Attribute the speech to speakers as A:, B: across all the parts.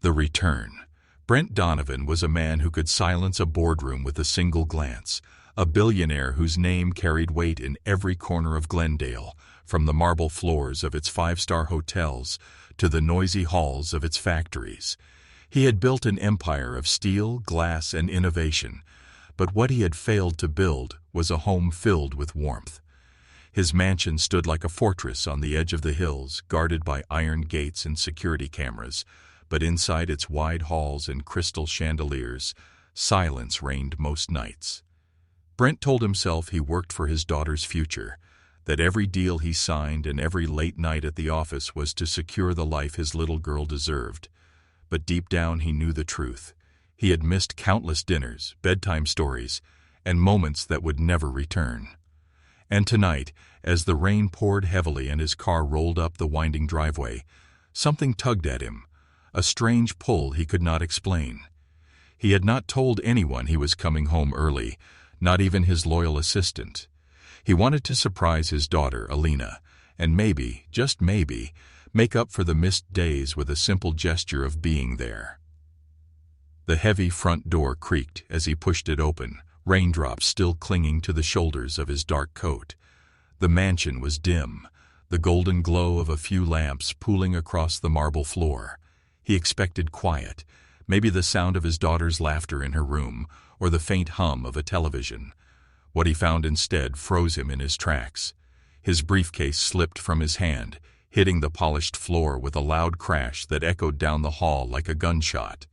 A: The return. Brent Donovan was a man who could silence a boardroom with a single glance, a billionaire whose name carried weight in every corner of Glendale, from the marble floors of its five-star hotels to the noisy halls of its factories. He had built an empire of steel, glass, and innovation, but what he had failed to build was a home filled with warmth. His mansion stood like a fortress on the edge of the hills, guarded by iron gates and security cameras, but inside its wide halls and crystal chandeliers, silence reigned most nights. Brent told himself he worked for his daughter's future, that every deal he signed and every late night at the office was to secure the life his little girl deserved. But deep down he knew the truth. He had missed countless dinners, bedtime stories, and moments that would never return. And tonight, as the rain poured heavily and his car rolled up the winding driveway, something tugged at him, a strange pull he could not explain. He had not told anyone he was coming home early, not even his loyal assistant. He wanted to surprise his daughter, Alina, and maybe, just maybe, make up for the missed days with a simple gesture of being there. The heavy front door creaked as he pushed it open, raindrops still clinging to the shoulders of his dark coat. The mansion was dim, the golden glow of a few lamps pooling across the marble floor. He expected quiet, maybe the sound of his daughter's laughter in her room, or the faint hum of a television. What he found instead froze him in his tracks. His briefcase slipped from his hand, hitting the polished floor with a loud crash that echoed down the hall like a gunshot.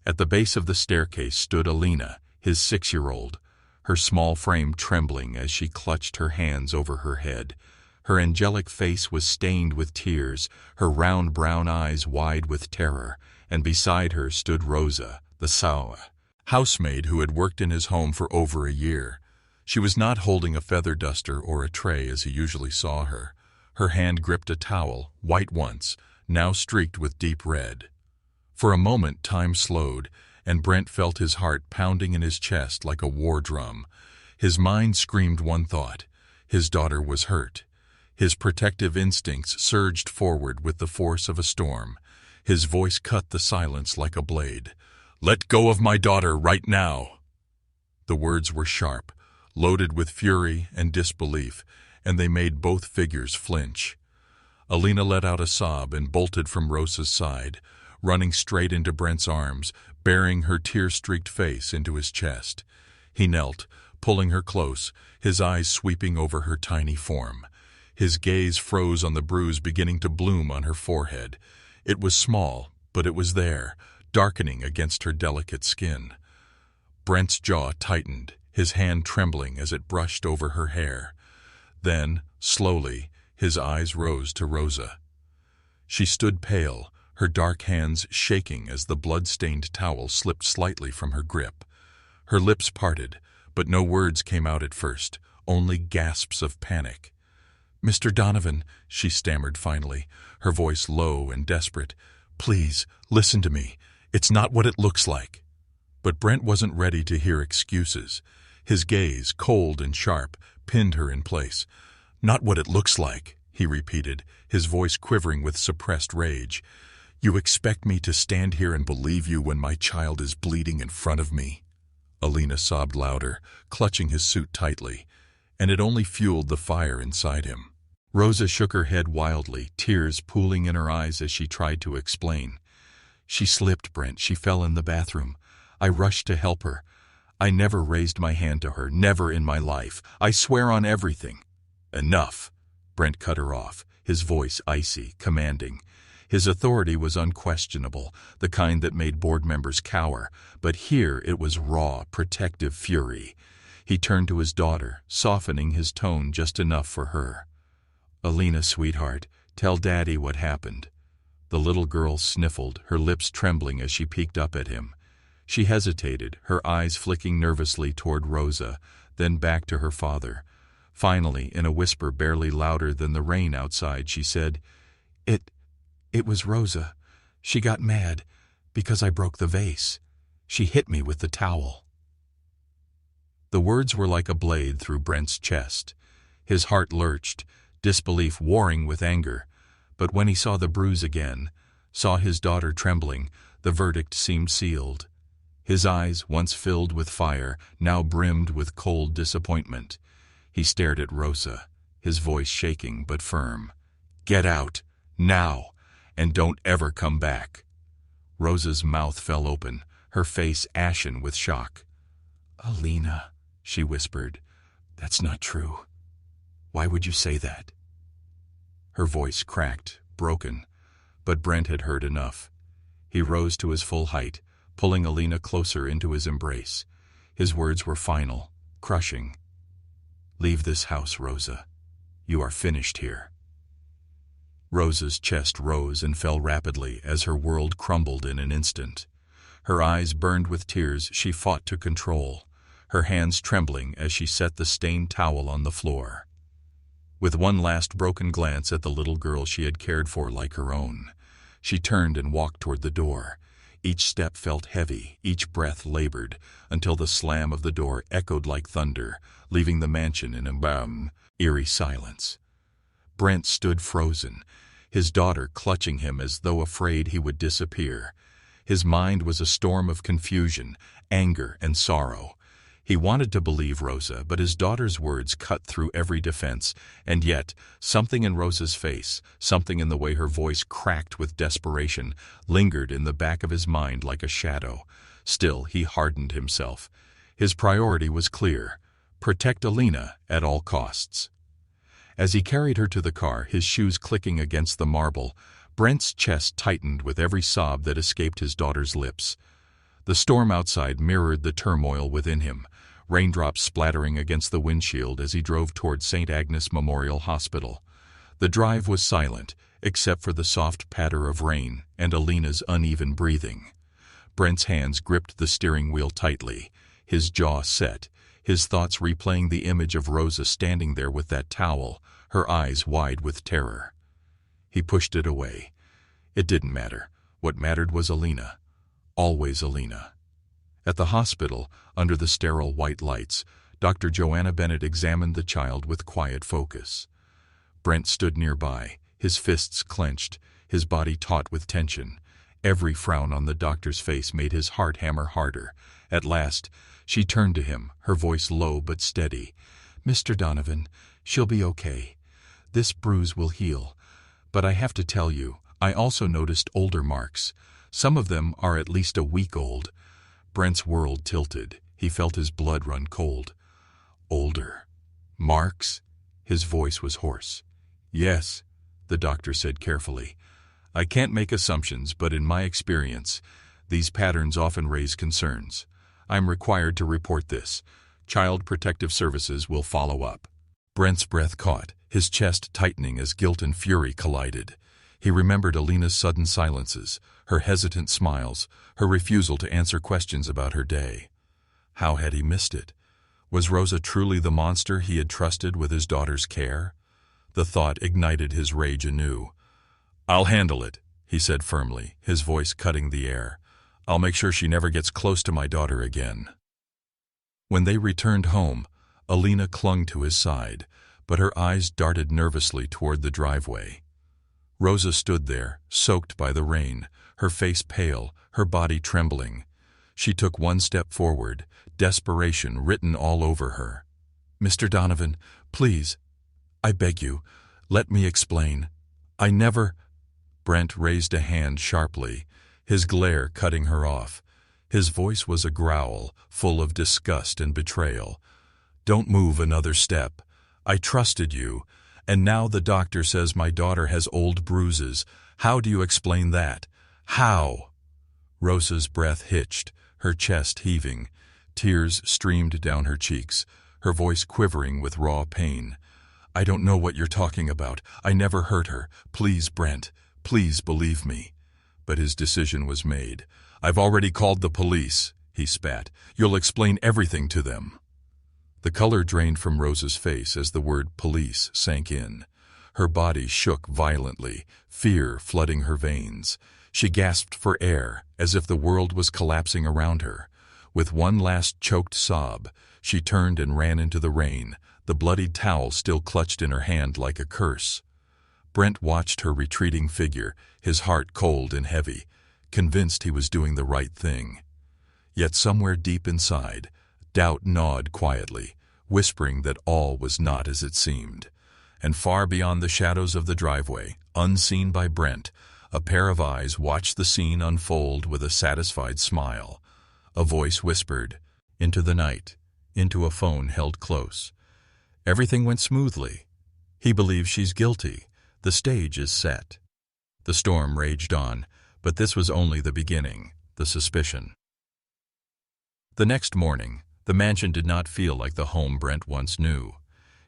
A: At the base of the staircase stood Alina, his 6-year-old, her small frame trembling as she clutched her hands over her head. Her angelic face was stained with tears, her round brown eyes wide with terror, and beside her stood Rosa, the housemaid who had worked in his home for over a year. She was not holding a feather duster or a tray as he usually saw her. Her hand gripped a towel, white once, now streaked with deep red. For a moment time slowed, and Brent felt his heart pounding in his chest like a war drum. His mind screamed one thought: his daughter was hurt. His protective instincts surged forward with the force of a storm. His voice cut the silence like a blade. "Let go of my daughter right now!" The words were sharp, loaded with fury and disbelief, and they made both figures flinch. Alina let out a sob and bolted from Rosa's side, running straight into Brent's arms, burying her tear-streaked face into his chest. He knelt, pulling her close, his eyes sweeping over her tiny form. His gaze froze on the bruise beginning to bloom on her forehead. It was small, but it was there, darkening against her delicate skin. Brent's jaw tightened, his hand trembling as it brushed over her hair. Then, slowly, his eyes rose to Rosa. She stood pale, her dark hands shaking as the blood-stained towel slipped slightly from her grip. Her lips parted, but no words came out at first, only gasps of panic. "Mr. Donovan," she stammered finally, her voice low and desperate, "please, listen to me. It's not what it looks like." But Brent wasn't ready to hear excuses. His gaze, cold and sharp, pinned her in place. "Not what it looks like," he repeated, his voice quivering with suppressed rage. "You expect me to stand here and believe you when my child is bleeding in front of me?" Alina sobbed louder, clutching his suit tightly, and it only fueled the fire inside him. Rosa shook her head wildly, tears pooling in her eyes as she tried to explain. "She slipped, Brent. She fell in the bathroom. I rushed to help her. I never raised my hand to her, never in my life. I swear on everything." "Enough!" Brent cut her off, his voice icy, commanding. His authority was unquestionable, the kind that made board members cower, but here it was raw, protective fury. He turned to his daughter, softening his tone just enough for her. "Alina, sweetheart, tell Daddy what happened." The little girl sniffled, her lips trembling as she peeked up at him. She hesitated, her eyes flicking nervously toward Rosa, then back to her father. Finally, in a whisper barely louder than the rain outside, she said, It was Rosa. She got mad because I broke the vase. She hit me with the towel." The words were like a blade through Brent's chest. His heart lurched, disbelief warring with anger. But when he saw the bruise again, saw his daughter trembling, The verdict seemed sealed. His eyes, once filled with fire, now brimmed with cold disappointment. He stared at Rosa, his voice shaking but firm. "Get out, now, and don't ever come back." Rosa's mouth fell open, her face ashen with shock. "Alina," she whispered, "that's not true. Why would you say that?" Her voice cracked, broken, but Brent had heard enough. He rose to his full height, pulling Alina closer into his embrace. His words were final, crushing. "Leave this house, Rosa. You are finished here." Rosa's chest rose and fell rapidly as her world crumbled in an instant. Her eyes burned with tears she fought to control, her hands trembling as she set the stained towel on the floor. With one last broken glance at the little girl she had cared for like her own, she turned and walked toward the door. Each step felt heavy, each breath labored, until the slam of the door echoed like thunder, leaving the mansion in a eerie silence. Brent stood frozen, his daughter clutching him as though afraid he would disappear. His mind was a storm of confusion, anger, and sorrow. He wanted to believe Rosa, but his daughter's words cut through every defense, and yet, something in Rosa's face, something in the way her voice cracked with desperation, lingered in the back of his mind like a shadow. Still, he hardened himself. His priority was clear: protect Alina at all costs. As he carried her to the car, his shoes clicking against the marble, Brent's chest tightened with every sob that escaped his daughter's lips. The storm outside mirrored the turmoil within him, raindrops splattering against the windshield as he drove toward St. Agnes Memorial Hospital. The drive was silent, except for the soft patter of rain and Alina's uneven breathing. Brent's hands gripped the steering wheel tightly, his jaw set, his thoughts replaying the image of Rosa standing there with that towel, her eyes wide with terror. He pushed it away. It didn't matter. What mattered was Alina. Always Alina. At the hospital, under the sterile white lights, Dr. Joanna Bennett examined the child with quiet focus. Brent stood nearby, his fists clenched, his body taut with tension. Every frown on the doctor's face made his heart hammer harder. At last, she turned to him, her voice low but steady. "Mr. Donovan, she'll be okay. This bruise will heal. But I have to tell you, I also noticed older marks. Some of them are at least a week old." Brent's world tilted. He felt his blood run cold. "Older? Marks?" His voice was hoarse. "Yes," the doctor said carefully. "I can't make assumptions, but in my experience, these patterns often raise concerns. I'm required to report this. Child Protective Services will follow up." Brent's breath caught, his chest tightening as guilt and fury collided. He remembered Alina's sudden silences, her hesitant smiles, her refusal to answer questions about her day. How had he missed it? Was Rosa truly the monster he had trusted with his daughter's care? The thought ignited his rage anew. "I'll handle it," he said firmly, his voice cutting the air. "I'll make sure she never gets close to my daughter again." When they returned home, Alina clung to his side, but her eyes darted nervously toward the driveway. Rosa stood there, soaked by the rain, her face pale, her body trembling. She took one step forward, desperation written all over her. "Mr. Donovan, please, I beg you, let me explain. I never—" Brent raised a hand sharply, his glare cutting her off. His voice was a growl, full of disgust and betrayal. "Don't move another step. I trusted you, and now the doctor says my daughter has old bruises. How do you explain that? How?" Rosa's breath hitched, her chest heaving. Tears streamed down her cheeks, her voice quivering with raw pain. "I don't know what you're talking about. I never hurt her. Please, Brent, please believe me." But his decision was made. "I've already called the police," he spat. "You'll explain everything to them." The color drained from Rosa's face as the word police sank in. Her body shook violently, fear flooding her veins. She gasped for air, as if the world was collapsing around her. With one last choked sob, she turned and ran into the rain, the bloodied towel still clutched in her hand like a curse. Brent watched her retreating figure, his heart cold and heavy. convinced he was doing the right thing. Yet somewhere deep inside, doubt gnawed quietly, whispering that all was not as it seemed. And far beyond the shadows of the driveway, unseen by Brent, a pair of eyes watched the scene unfold with a satisfied smile. A voice whispered, "Into the night," into a phone held close. Everything went smoothly. He believes she's guilty. The stage is set. The storm raged on, but this was only the beginning, the suspicion. The next morning, the mansion did not feel like the home Brent once knew.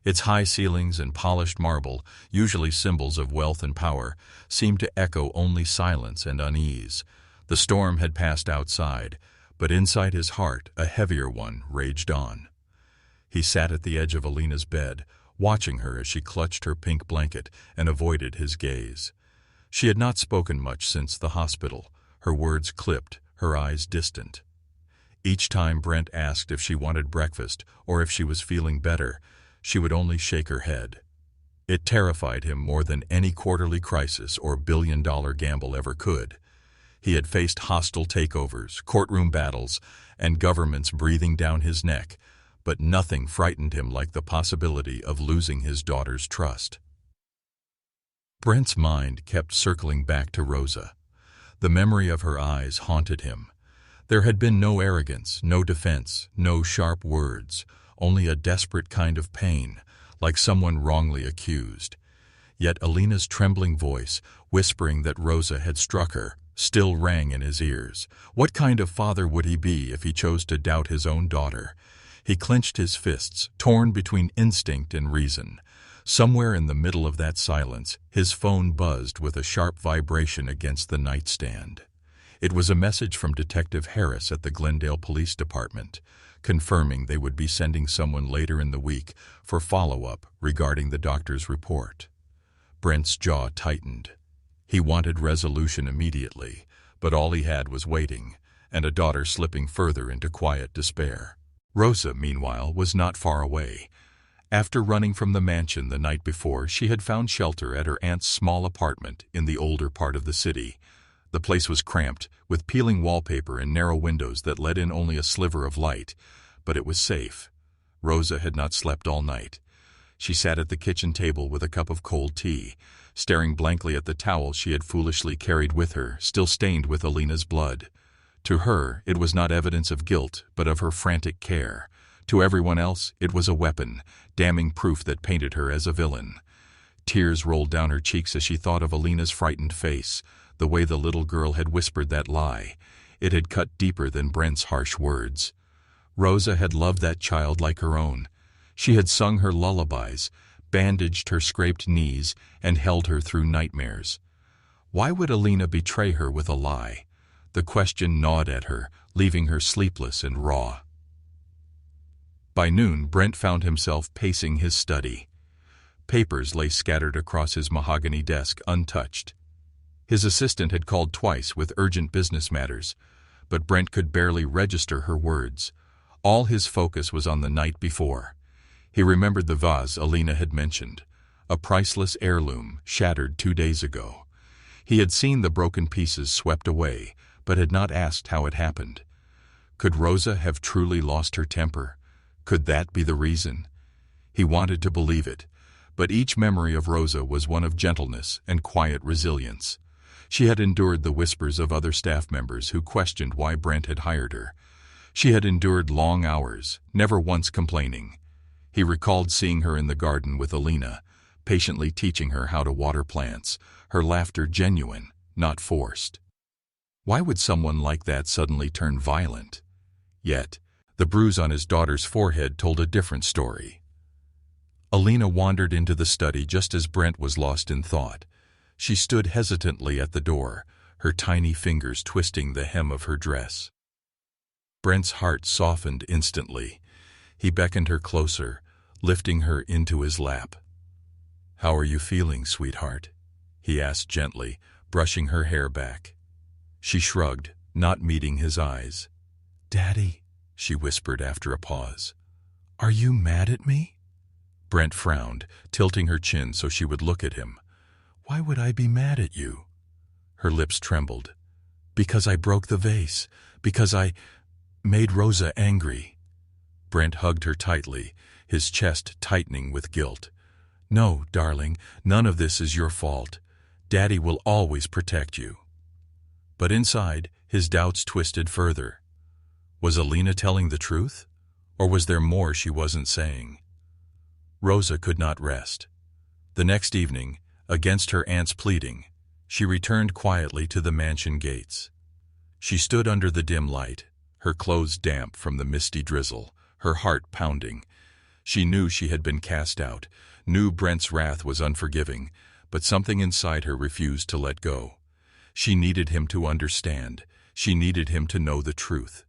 A: Its high ceilings and polished marble, usually symbols of wealth and power, seemed to echo only silence and unease. The storm had passed outside, but inside his heart a heavier one raged on. He sat at the edge of Alina's bed, watching her as she clutched her pink blanket and avoided his gaze. She had not spoken much since the hospital, her words clipped, her eyes distant. Each time Brent asked if she wanted breakfast or if she was feeling better, she would only shake her head. It terrified him more than any quarterly crisis or billion-dollar gamble ever could. He had faced hostile takeovers, courtroom battles, and governments breathing down his neck, but nothing frightened him like the possibility of losing his daughter's trust. Brent's mind kept circling back to Rosa. The memory of her eyes haunted him. There had been no arrogance, no defense, no sharp words, only a desperate kind of pain, like someone wrongly accused. Yet Alina's trembling voice, whispering that Rosa had struck her, still rang in his ears. What kind of father would he be if he chose to doubt his own daughter? He clenched his fists, torn between instinct and reason. Somewhere in the middle of that silence, his phone buzzed with a sharp vibration against the nightstand. It was a message from Detective Harris at the Glendale Police Department, confirming they would be sending someone later in the week for follow-up regarding the doctor's report. Brent's jaw tightened. He wanted resolution immediately, but all he had was waiting, and a daughter slipping further into quiet despair. Rosa, meanwhile, was not far away. After running from the mansion the night before, she had found shelter at her aunt's small apartment in the older part of the city. The place was cramped, with peeling wallpaper and narrow windows that let in only a sliver of light, but it was safe. Rosa had not slept all night. She sat at the kitchen table with a cup of cold tea, staring blankly at the towel she had foolishly carried with her, still stained with Alina's blood. To her, it was not evidence of guilt, but of her frantic care. To everyone else, it was a weapon, damning proof that painted her as a villain. Tears rolled down her cheeks as she thought of Alina's frightened face, the way the little girl had whispered that lie. It had cut deeper than Brent's harsh words. Rosa had loved that child like her own. She had sung her lullabies, bandaged her scraped knees, and held her through nightmares. Why would Alina betray her with a lie? The question gnawed at her, leaving her sleepless and raw. By noon, Brent found himself pacing his study. Papers lay scattered across his mahogany desk, untouched. His assistant had called twice with urgent business matters, but Brent could barely register her words. All his focus was on the night before. He remembered the vase Alina had mentioned, a priceless heirloom shattered 2 days ago. He had seen the broken pieces swept away, but had not asked how it happened. Could Rosa have truly lost her temper? Could that be the reason? He wanted to believe it, but each memory of Rosa was one of gentleness and quiet resilience. She had endured the whispers of other staff members who questioned why Brent had hired her. She had endured long hours, never once complaining. He recalled seeing her in the garden with Alina, patiently teaching her how to water plants, her laughter genuine, not forced. Why would someone like that suddenly turn violent? Yet, the bruise on his daughter's forehead told a different story. Alina wandered into the study just as Brent was lost in thought. She stood hesitantly at the door, her tiny fingers twisting the hem of her dress. Brent's heart softened instantly. He beckoned her closer, lifting her into his lap. "How are you feeling, sweetheart?" he asked gently, brushing her hair back. She shrugged, not meeting his eyes. "Daddy," she whispered after a pause, "are you mad at me?" Brent frowned, tilting her chin so she would look at him. "Why would I be mad at you?" Her lips trembled. Because I broke the vase. Because I made Rosa angry. Brent hugged her tightly, his chest tightening with guilt. No, darling, none of this is your fault. Daddy will always protect you. But inside, his doubts twisted further. Was Alina telling the truth? Or was there more she wasn't saying? Rosa could not rest. The next evening, against her aunt's pleading, she returned quietly to the mansion gates. She stood under the dim light, her clothes damp from the misty drizzle, her heart pounding. She knew she had been cast out, knew Brent's wrath was unforgiving, but something inside her refused to let go. She needed him to understand. She needed him to know the truth.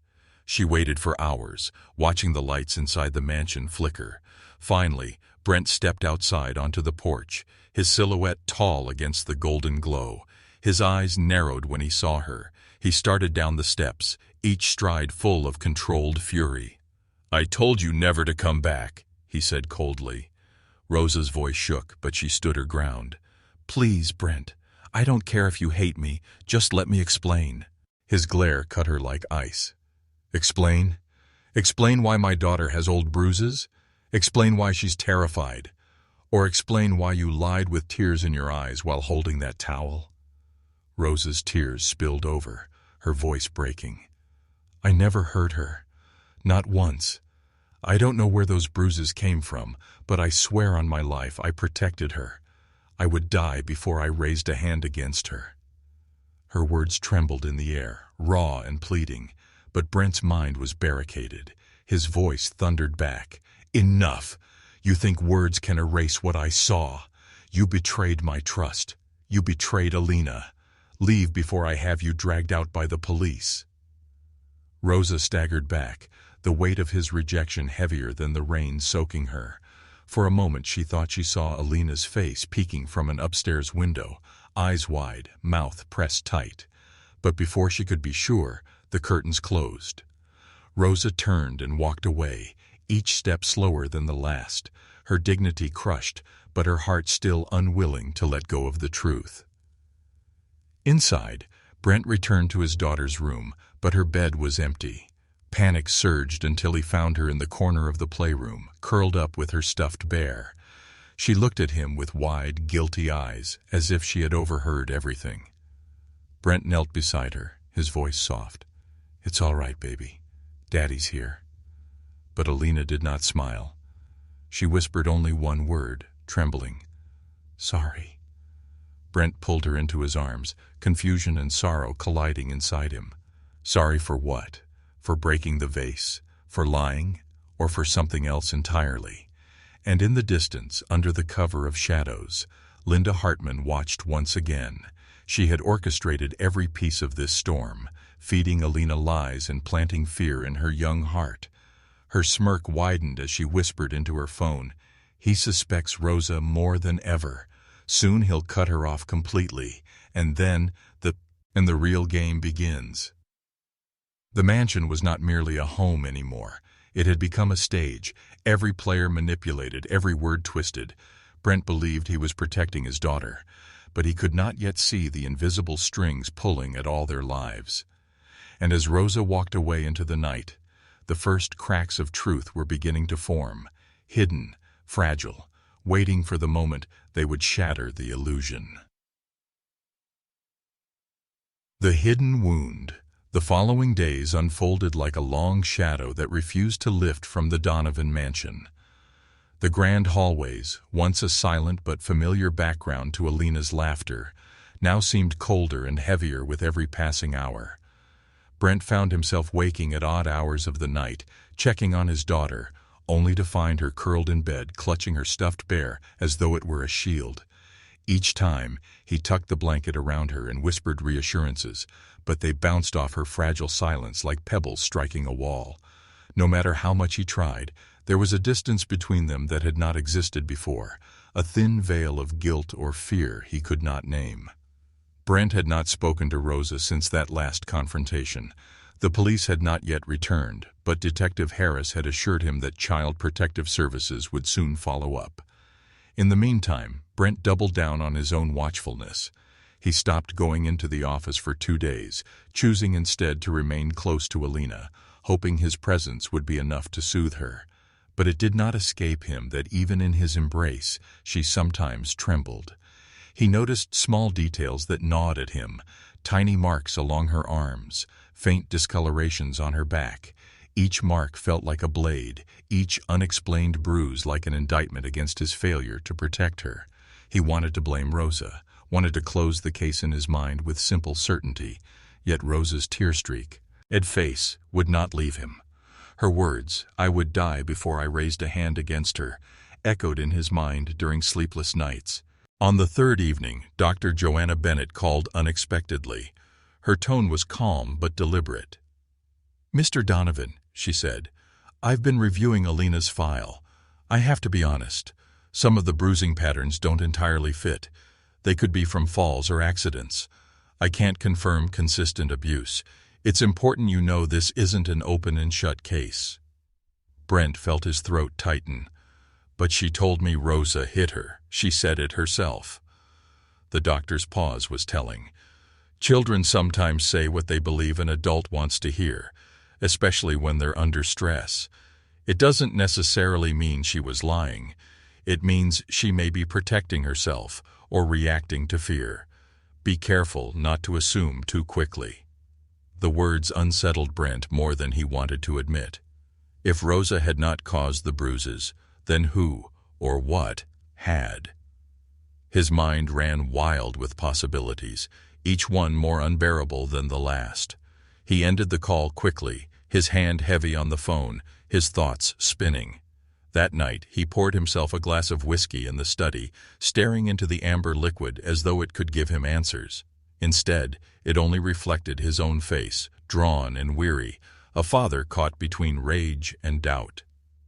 A: She waited for hours, watching the lights inside the mansion flicker. Finally, Brent stepped outside onto the porch, his silhouette tall against the golden glow. His eyes narrowed when he saw her. He started down the steps, each stride full of controlled fury. "I told you never to come back," he said coldly. Rosa's voice shook, but she stood her ground. "Please, Brent, I don't care if you hate me, just let me explain." His glare cut her like ice. "Explain? Explain why my daughter has old bruises? Explain why she's terrified? Or explain why you lied with tears in your eyes while holding that towel?" Rosa's tears spilled over, her voice breaking. "I never hurt her. Not once. I don't know where those bruises came from, but I swear on my life I protected her. I would die before I raised a hand against her." Her words trembled in the air, raw and pleading, but Brent's mind was barricaded. His voice thundered back. "Enough! You think words can erase what I saw? You betrayed my trust. You betrayed Alina. Leave before I have you dragged out by the police." Rosa staggered back, the weight of his rejection heavier than the rain soaking her. For a moment she thought she saw Alina's face peeking from an upstairs window, eyes wide, mouth pressed tight. But before she could be sure, the curtains closed. Rosa turned and walked away, each step slower than the last, her dignity crushed, but her heart still unwilling to let go of the truth. Inside, Brent returned to his daughter's room, but her bed was empty. Panic surged until he found her in the corner of the playroom, curled up with her stuffed bear. She looked at him with wide, guilty eyes, as if she had overheard everything. Brent knelt beside her, his voice soft. "It's all right, baby. Daddy's here." But Alina did not smile. She whispered only one word, trembling. "Sorry." Brent pulled her into his arms, confusion and sorrow colliding inside him. Sorry for what? For breaking the vase? For lying? Or for something else entirely? And in the distance, under the cover of shadows, Linda Hartman watched once again. She had orchestrated every piece of this storm, feeding Alina lies and planting fear in her young heart. Her smirk widened as she whispered into her phone, "He suspects Rosa more than ever. Soon he'll cut her off completely, and then the real game begins." The mansion was not merely a home anymore. It had become a stage, every player manipulated, every word twisted. Brent believed he was protecting his daughter, but he could not yet see the invisible strings pulling at all their lives. And as Rosa walked away into the night, the first cracks of truth were beginning to form, hidden, fragile, waiting for the moment they would shatter the illusion. The hidden wound. The following days unfolded like a long shadow that refused to lift from the Donovan mansion. The grand hallways, once a silent but familiar background to Alina's laughter, now seemed colder and heavier with every passing hour. Brent found himself waking at odd hours of the night, checking on his daughter, only to find her curled in bed, clutching her stuffed bear as though it were a shield. Each time, he tucked the blanket around her and whispered reassurances, but they bounced off her fragile silence like pebbles striking a wall. No matter how much he tried, there was a distance between them that had not existed before, a thin veil of guilt or fear he could not name. Brent had not spoken to Rosa since that last confrontation. The police had not yet returned, but Detective Harris had assured him that Child Protective Services would soon follow up. In the meantime, Brent doubled down on his own watchfulness. He stopped going into the office for 2 days, choosing instead to remain close to Alina, hoping his presence would be enough to soothe her. But it did not escape him that even in his embrace, she sometimes trembled. He noticed small details that gnawed at him, tiny marks along her arms, faint discolorations on her back. Each mark felt like a blade, each unexplained bruise like an indictment against his failure to protect her. He wanted to blame Rosa, wanted to close the case in his mind with simple certainty, yet Rosa's tear-streaked face would not leave him. Her words, "I would die before I raised a hand against her," echoed in his mind during sleepless nights. On the third evening, Dr. Joanna Bennett called unexpectedly. Her tone was calm but deliberate. "Mr. Donovan," she said, "I've been reviewing Alina's file. I have to be honest. Some of the bruising patterns don't entirely fit. They could be from falls or accidents. I can't confirm consistent abuse. It's important you know this isn't an open and shut case." Brent felt his throat tighten. "But she told me Rosa hit her. She said it herself." The doctor's pause was telling. Children sometimes say what they believe an adult wants to hear, especially when they're under stress. It doesn't necessarily mean she was lying. It means she may be protecting herself or reacting to fear. Be careful not to assume too quickly. The words unsettled Brent more than he wanted to admit. If Rosa had not caused the bruises, then who, or what, had? His mind ran wild with possibilities, each one more unbearable than the last. He ended the call quickly, his hand heavy on the phone, his thoughts spinning. That night, he poured himself a glass of whiskey in the study, staring into the amber liquid as though it could give him answers. Instead, it only reflected his own face, drawn and weary, a father caught between rage and doubt.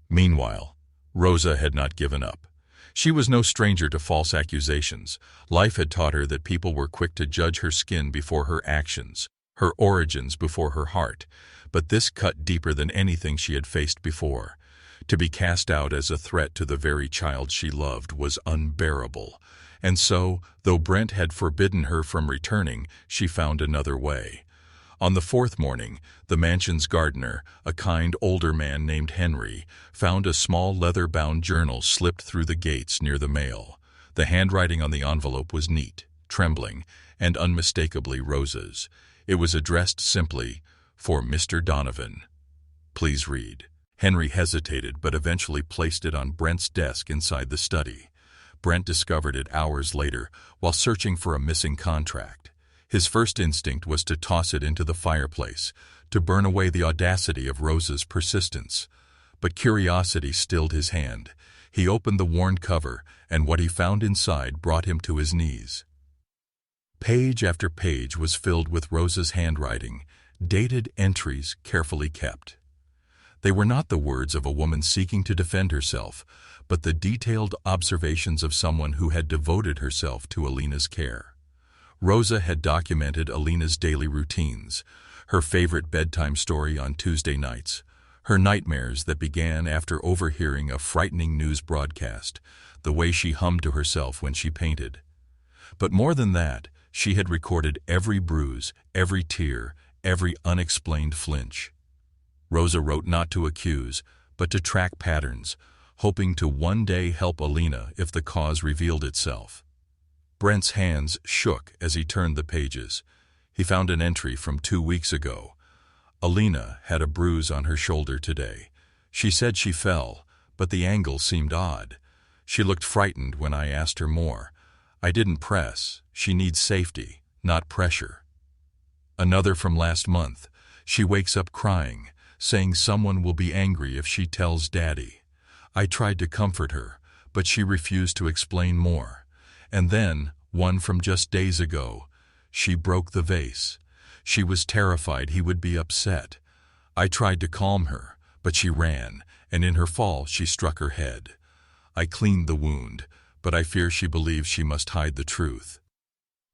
A: Meanwhile, Rosa had not given up. She was no stranger to false accusations. Life had taught her that people were quick to judge her skin before her actions, her origins before her heart. But this cut deeper than anything she had faced before. To be cast out as a threat to the very child she loved was unbearable. And so, though Brent had forbidden her from returning, she found another way. On the fourth morning, the mansion's gardener, a kind older man named Henry, found a small leather-bound journal slipped through the gates near the mail. The handwriting on the envelope was neat, trembling, and unmistakably Rosa's. It was addressed simply, "For Mr. Donovan. Please read." Henry hesitated but eventually placed it on Brent's desk inside the study. Brent discovered it hours later while searching for a missing contract. His first instinct was to toss it into the fireplace, to burn away the audacity of Rosa's persistence. But curiosity stilled his hand. He opened the worn cover, and what he found inside brought him to his knees. Page after page was filled with Rosa's handwriting, dated entries carefully kept. They were not the words of a woman seeking to defend herself, but the detailed observations of someone who had devoted herself to Alina's care. Rosa had documented Alina's daily routines, her favorite bedtime story on Tuesday nights, her nightmares that began after overhearing a frightening news broadcast, the way she hummed to herself when she painted. But more than that, she had recorded every bruise, every tear, every unexplained flinch. Rosa wrote not to accuse, but to track patterns, hoping to one day help Alina if the cause revealed itself. Brent's hands shook as he turned the pages. He found an entry from 2 weeks ago. Alina had a bruise on her shoulder today. She said she fell, but the angle seemed odd. She looked frightened when I asked her more. I didn't press. She needs safety, not pressure. Another from last month. She wakes up crying, saying someone will be angry if she tells Daddy. I tried to comfort her, but she refused to explain more. And then, one from just days ago. She broke the vase. She was terrified he would be upset. I tried to calm her, but she ran, and in her fall she struck her head. I cleaned the wound, but I fear she believes she must hide the truth.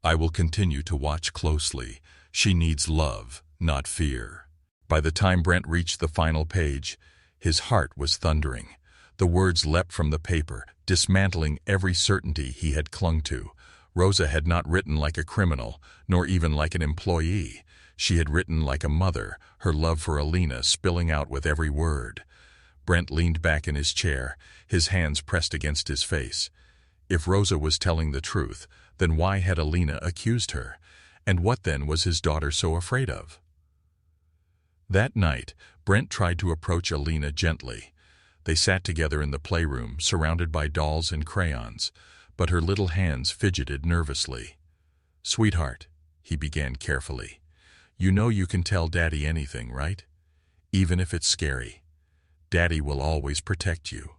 A: I will continue to watch closely. She needs love, not fear. By the time Brent reached the final page, his heart was thundering. The words leapt from the paper, dismantling every certainty he had clung to. Rosa had not written like a criminal, nor even like an employee. She had written like a mother, her love for Alina spilling out with every word. Brent leaned back in his chair, his hands pressed against his face. If Rosa was telling the truth, then why had Alina accused her? And what then was his daughter so afraid of? That night, Brent tried to approach Alina gently. They sat together in the playroom, surrounded by dolls and crayons, but her little hands fidgeted nervously. "Sweetheart," he began carefully, "you know you can tell Daddy anything, right? Even if it's scary. Daddy will always protect you."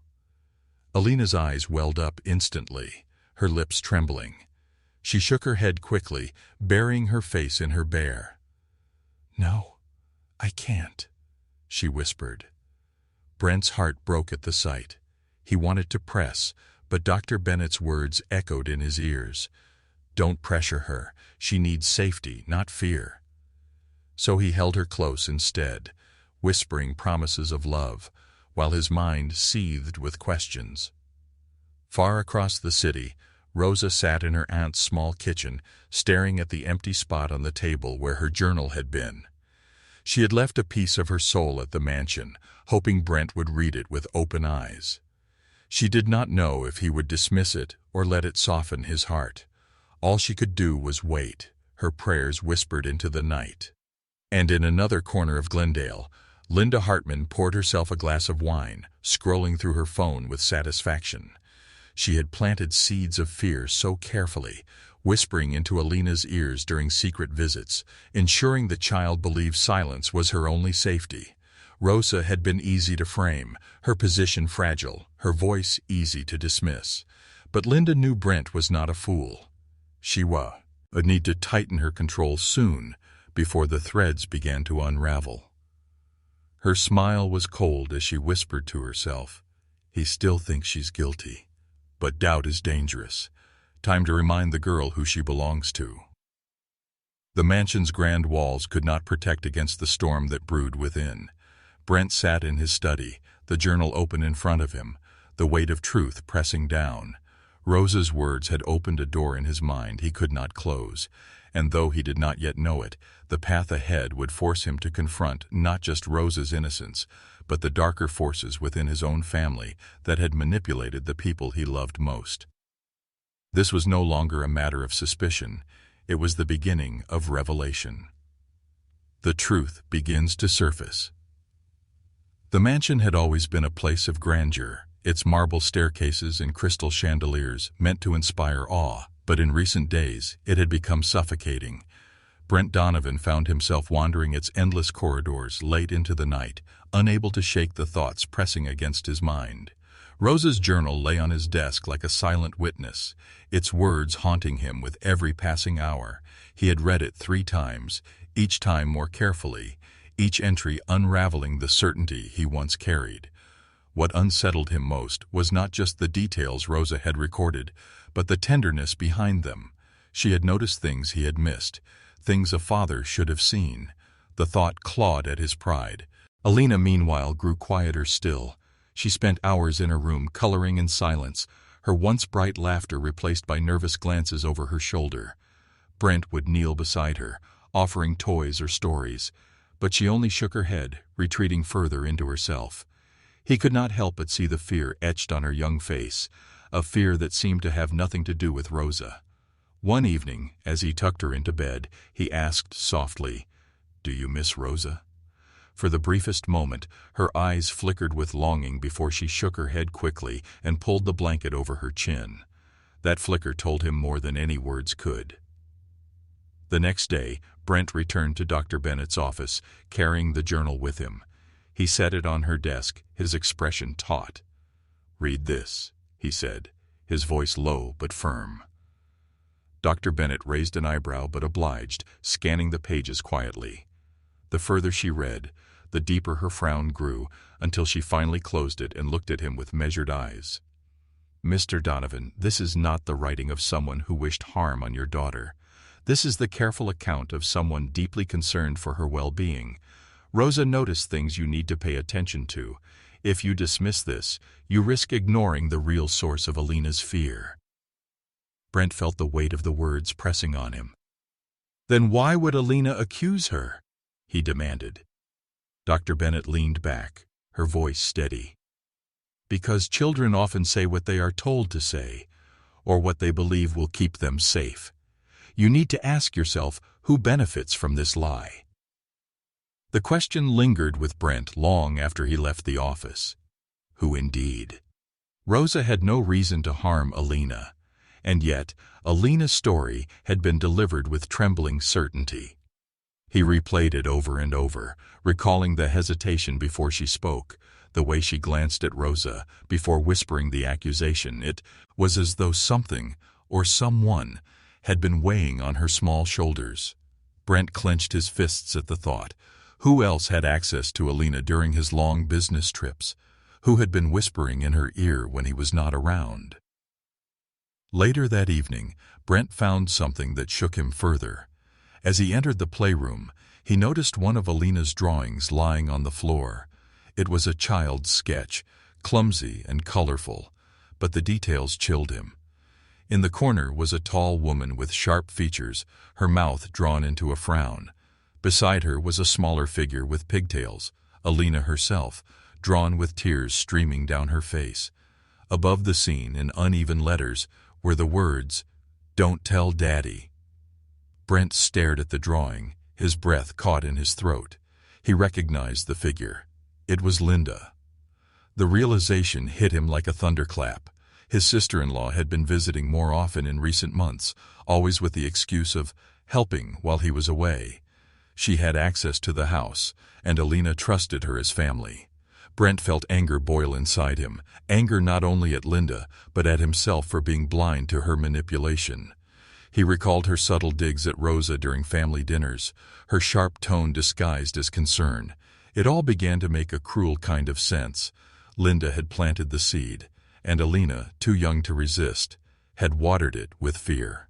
A: Alina's eyes welled up instantly, her lips trembling. She shook her head quickly, burying her face in her bear. "No, I can't," she whispered. Brent's heart broke at the sight. He wanted to press, but Dr. Bennett's words echoed in his ears. "Don't pressure her. She needs safety, not fear." So he held her close instead, whispering promises of love, while his mind seethed with questions. Far across the city, Rosa sat in her aunt's small kitchen, staring at the empty spot on the table where her journal had been. She had left a piece of her soul at the mansion, hoping Brent would read it with open eyes. She did not know if he would dismiss it or let it soften his heart. All she could do was wait, her prayers whispered into the night. And in another corner of Glendale, Linda Hartman poured herself a glass of wine, scrolling through her phone with satisfaction. She had planted seeds of fear so carefully, whispering into Alina's ears during secret visits, ensuring the child believed silence was her only safety. Rosa had been easy to frame, her position fragile, her voice easy to dismiss. But Linda knew Brent was not a fool. She would need to tighten her control soon, before the threads began to unravel. Her smile was cold as she whispered to herself, "He still thinks she's guilty. But doubt is dangerous. Time to remind the girl who she belongs to." The mansion's grand walls could not protect against the storm that brewed within. Brent sat in his study, the journal open in front of him, the weight of truth pressing down. Rosa's words had opened a door in his mind he could not close, and though he did not yet know it, the path ahead would force him to confront not just Rosa's innocence, but the darker forces within his own family that had manipulated the people he loved most. This was no longer a matter of suspicion, it was the beginning of revelation. The truth begins to surface. The mansion had always been a place of grandeur, its marble staircases and crystal chandeliers meant to inspire awe, but in recent days it had become suffocating. Brent Donovan found himself wandering its endless corridors late into the night, unable to shake the thoughts pressing against his mind. Rosa's journal lay on his desk like a silent witness, its words haunting him with every passing hour. He had read it 3 times, each time more carefully, each entry unraveling the certainty he once carried. What unsettled him most was not just the details Rosa had recorded, but the tenderness behind them. She had noticed things he had missed, things a father should have seen. The thought clawed at his pride. Alina, meanwhile, grew quieter still. She spent hours in her room coloring in silence, her once bright laughter replaced by nervous glances over her shoulder. Brent would kneel beside her, offering toys or stories, but she only shook her head, retreating further into herself. He could not help but see the fear etched on her young face, a fear that seemed to have nothing to do with Rosa. One evening, as he tucked her into bed, he asked softly, "Do you miss Rosa?" For the briefest moment, her eyes flickered with longing before she shook her head quickly and pulled the blanket over her chin. That flicker told him more than any words could. The next day, Brent returned to Dr. Bennett's office, carrying the journal with him. He set it on her desk, his expression taut. "Read this," he said, his voice low but firm. Dr. Bennett raised an eyebrow but obliged, scanning the pages quietly. The further she read, the deeper her frown grew, until she finally closed it and looked at him with measured eyes. "Mr. Donovan, this is not the writing of someone who wished harm on your daughter. This is the careful account of someone deeply concerned for her well-being. Rosa noticed things you need to pay attention to. If you dismiss this, you risk ignoring the real source of Alina's fear." Brent felt the weight of the words pressing on him. "Then why would Alina accuse her?" he demanded. Dr. Bennett leaned back, her voice steady. "Because children often say what they are told to say, or what they believe will keep them safe. You need to ask yourself who benefits from this lie." The question lingered with Brent long after he left the office. Who indeed? Rosa had no reason to harm Alina, and yet Alina's story had been delivered with trembling certainty. He replayed it over and over, recalling the hesitation before she spoke, the way she glanced at Rosa before whispering the accusation. It was as though something, or someone, had been weighing on her small shoulders. Brent clenched his fists at the thought. Who else had access to Alina during his long business trips? Who had been whispering in her ear when he was not around? Later that evening, Brent found something that shook him further. As he entered the playroom, he noticed one of Alina's drawings lying on the floor. It was a child's sketch, clumsy and colorful, but the details chilled him. In the corner was a tall woman with sharp features, her mouth drawn into a frown. Beside her was a smaller figure with pigtails, Alina herself, drawn with tears streaming down her face. Above the scene, in uneven letters, were the words, "Don't tell Daddy." Brent stared at the drawing, his breath caught in his throat. He recognized the figure. It was Linda. The realization hit him like a thunderclap. His sister-in-law had been visiting more often in recent months, always with the excuse of helping while he was away. She had access to the house, and Alina trusted her as family. Brent felt anger boil inside him, anger not only at Linda, but at himself for being blind to her manipulation. He recalled her subtle digs at Rosa during family dinners, her sharp tone disguised as concern. It all began to make a cruel kind of sense. Linda had planted the seed, and Alina, too young to resist, had watered it with fear.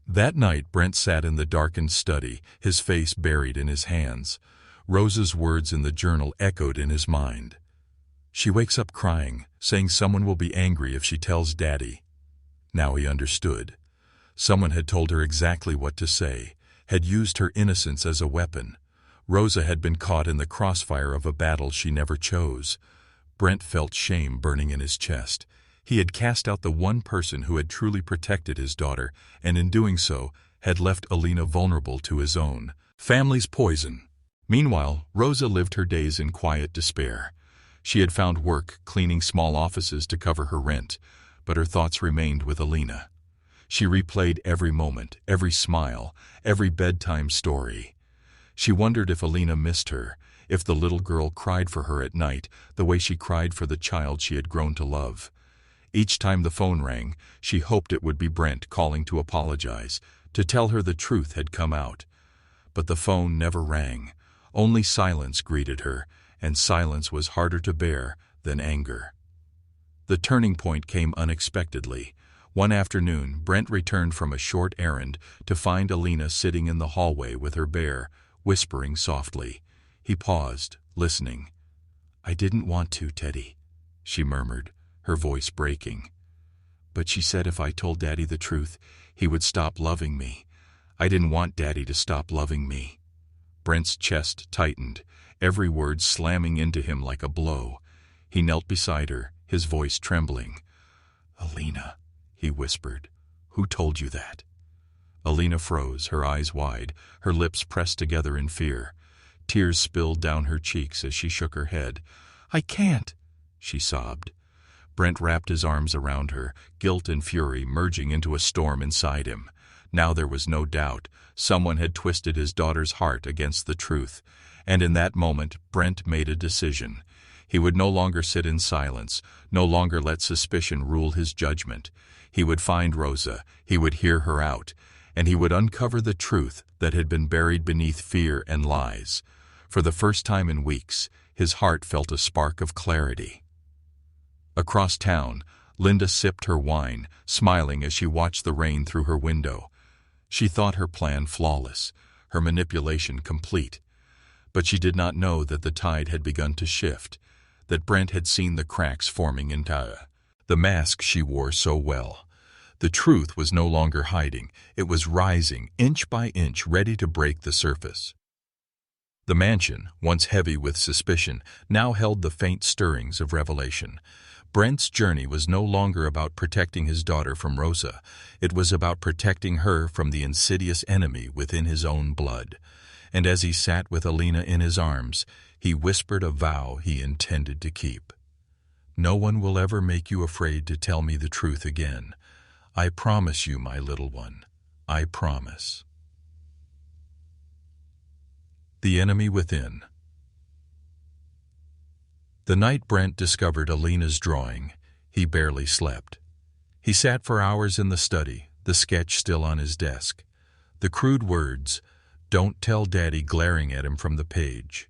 A: That night Brent sat in the darkened study, his face buried in his hands. Rosa's words in the journal echoed in his mind. She wakes up crying, saying someone will be angry if she tells Daddy. Now he understood. Someone had told her exactly what to say, had used her innocence as a weapon. Rosa had been caught in the crossfire of a battle she never chose. Brent felt shame burning in his chest. He had cast out the one person who had truly protected his daughter, and in doing so, had left Alina vulnerable to his own family's poison. Meanwhile, Rosa lived her days in quiet despair. She had found work cleaning small offices to cover her rent, but her thoughts remained with Alina. She replayed every moment, every smile, every bedtime story. She wondered if Alina missed her, if the little girl cried for her at night the way she cried for the child she had grown to love. Each time the phone rang, she hoped it would be Brent calling to apologize, to tell her the truth had come out. But the phone never rang. Only silence greeted her, and silence was harder to bear than anger. The turning point came unexpectedly. One afternoon, Brent returned from a short errand to find Alina sitting in the hallway with her bear, whispering softly. He paused, listening. "I didn't want to, Teddy," she murmured, her voice breaking. "But she said if I told Daddy the truth, he would stop loving me. I didn't want Daddy to stop loving me." Brent's chest tightened, every word slamming into him like a blow. He knelt beside her, his voice trembling. "Alina," he whispered, "who told you that?" Alina froze, her eyes wide, her lips pressed together in fear. Tears spilled down her cheeks as she shook her head. "I can't," she sobbed. Brent wrapped his arms around her, guilt and fury merging into a storm inside him. Now there was no doubt. Someone had twisted his daughter's heart against the truth. And in that moment, Brent made a decision. He would no longer sit in silence, no longer let suspicion rule his judgment. He would find Rosa, he would hear her out, and he would uncover the truth that had been buried beneath fear and lies. For the first time in weeks, his heart felt a spark of clarity. Across town, Linda sipped her wine, smiling as she watched the rain through her window. She thought her plan flawless, her manipulation complete. But she did not know that the tide had begun to shift, that Brent had seen the cracks forming into the mask she wore so well. The truth was no longer hiding. It was rising, inch by inch, ready to break the surface. The mansion, once heavy with suspicion, now held the faint stirrings of revelation. Brent's journey was no longer about protecting his daughter from Rosa. It was about protecting her from the insidious enemy within his own blood. And as he sat with Alina in his arms, he whispered a vow he intended to keep. "No one will ever make you afraid to tell me the truth again. I promise you, my little one. I promise." The enemy within. The night Brent discovered Alina's drawing, he barely slept. He sat for hours in the study, the sketch still on his desk. The crude words, "Don't tell Daddy," glaring at him from the page.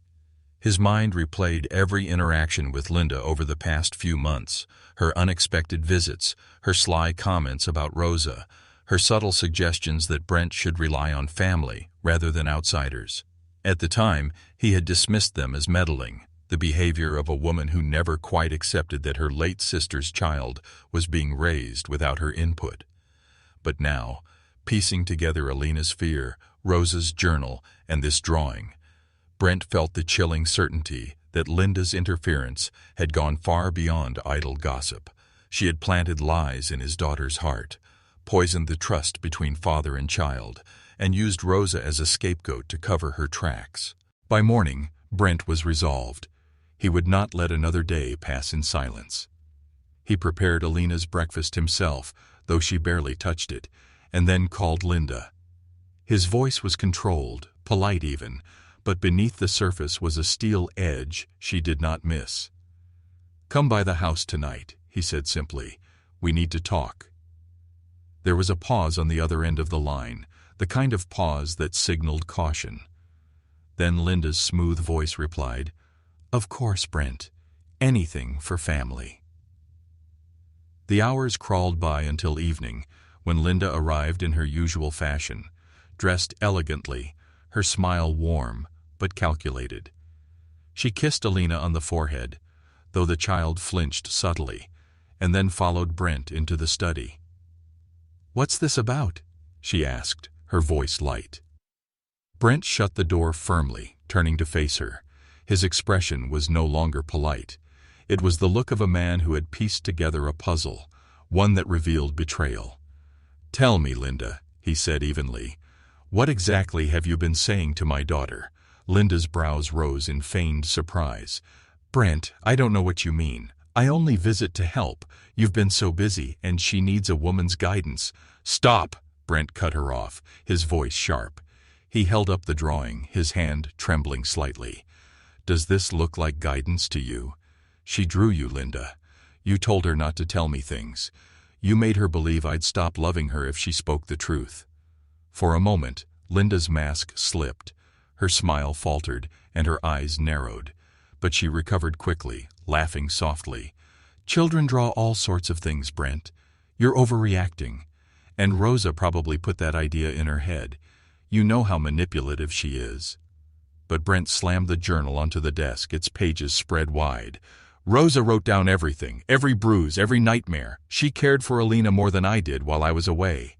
A: His mind replayed every interaction with Linda over the past few months, her unexpected visits, her sly comments about Rosa, her subtle suggestions that Brent should rely on family rather than outsiders. At the time, he had dismissed them as meddling, the behavior of a woman who never quite accepted that her late sister's child was being raised without her input. But now, piecing together Alina's fear, Rosa's journal, and this drawing, Brent felt the chilling certainty that Linda's interference had gone far beyond idle gossip. She had planted lies in his daughter's heart, poisoned the trust between father and child, and used Rosa as a scapegoat to cover her tracks. By morning, Brent was resolved. He would not let another day pass in silence. He prepared Alina's breakfast himself, though she barely touched it, and then called Linda. His voice was controlled, polite even, but beneath the surface was a steel edge she did not miss. "Come by the house tonight," he said simply. "We need to talk." There was a pause on the other end of the line, the kind of pause that signaled caution. Then Linda's smooth voice replied, "Of course, Brent. Anything for family." The hours crawled by until evening, when Linda arrived in her usual fashion, dressed elegantly, her smile warm but calculated. She kissed Alina on the forehead, though the child flinched subtly, and then followed Brent into the study. "What's this about?" she asked, her voice light. Brent shut the door firmly, turning to face her. His expression was no longer polite. It was the look of a man who had pieced together a puzzle, one that revealed betrayal. "Tell me, Linda," he said evenly. "What exactly have you been saying to my daughter?" Linda's brows rose in feigned surprise. "Brent, I don't know what you mean. I only visit to help. You've been so busy, and she needs a woman's guidance." "Stop!" Brent cut her off, his voice sharp. He held up the drawing, his hand trembling slightly. "Does this look like guidance to you? She drew you, Linda. You told her not to tell me things. You made her believe I'd stop loving her if she spoke the truth." For a moment, Linda's mask slipped. Her smile faltered, and her eyes narrowed. But she recovered quickly, laughing softly. "Children draw all sorts of things, Brent. You're overreacting. And Rosa probably put that idea in her head. You know how manipulative she is." But Brent slammed the journal onto the desk, its pages spread wide. "Rosa wrote down everything, every bruise, every nightmare. She cared for Alina more than I did while I was away.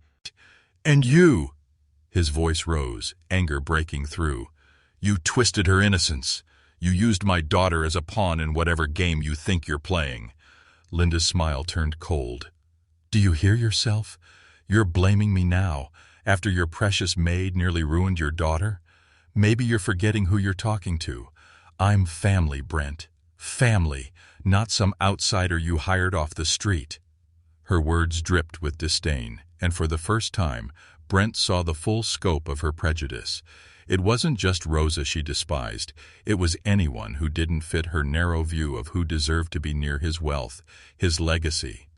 A: And you," his voice rose, anger breaking through, "you twisted her innocence. You used my daughter as a pawn in whatever game you think you're playing." Linda's smile turned cold. "Do you hear yourself? You're blaming me now, after your precious Maid nearly ruined your daughter? Maybe you're forgetting who you're talking to. I'm family, Brent. Family, not some outsider you hired off the street." Her words dripped with disdain, and for the first time, Brent saw the full scope of her prejudice. It wasn't just Rosa she despised. It was anyone who didn't fit her narrow view of who deserved to be near his wealth, his legacy.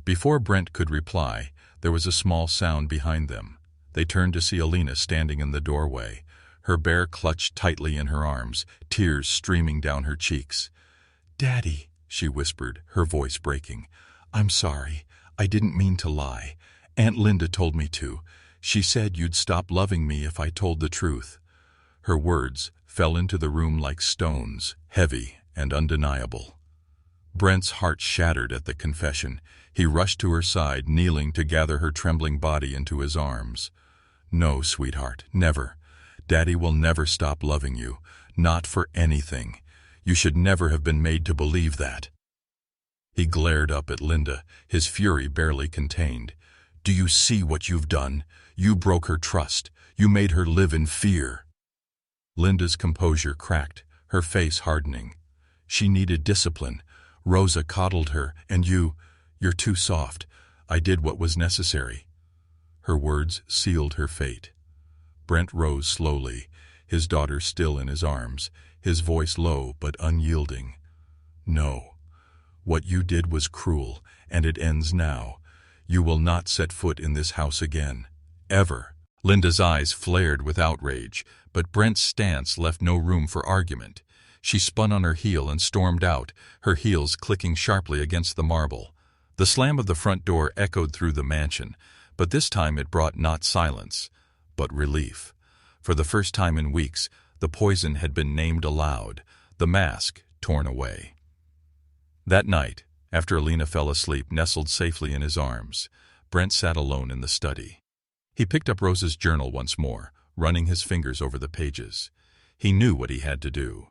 A: Before Brent could reply, there was a small sound behind them. They turned to see Alina standing in the doorway, her bear clutched tightly in her arms, tears streaming down her cheeks. "Daddy," she whispered, her voice breaking. "I'm sorry. I didn't mean to lie. Aunt Linda told me to. She said you'd stop loving me if I told the truth." Her words fell into the room like stones, heavy and undeniable. Brent's heart shattered at the confession. He rushed to her side, kneeling to gather her trembling body into his arms. "No, sweetheart, never. Daddy will never stop loving you. Not for anything. You should never have been made to believe that." He glared up at Linda, his fury barely contained. "Do you see what you've done? You broke her trust. You made her live in fear." Linda's composure cracked, her face hardening. She needed discipline. Rosa coddled her, and you're too soft. I did what was necessary. Her words sealed her fate. Brent rose slowly, his daughter still in his arms, his voice low but unyielding. "No. What you did was cruel, and it ends now. You will not set foot in this house again. Ever." Linda's eyes flared with outrage, but Brent's stance left no room for argument. She spun on her heel and stormed out, her heels clicking sharply against the marble. The slam of the front door echoed through the mansion, but this time it brought not silence, but relief. For the first time in weeks, the poison had been named aloud, the mask torn away. That night, after Alina fell asleep nestled safely in his arms, Brent sat alone in the study. He picked up Rosa's journal once more, running his fingers over the pages. He knew what he had to do.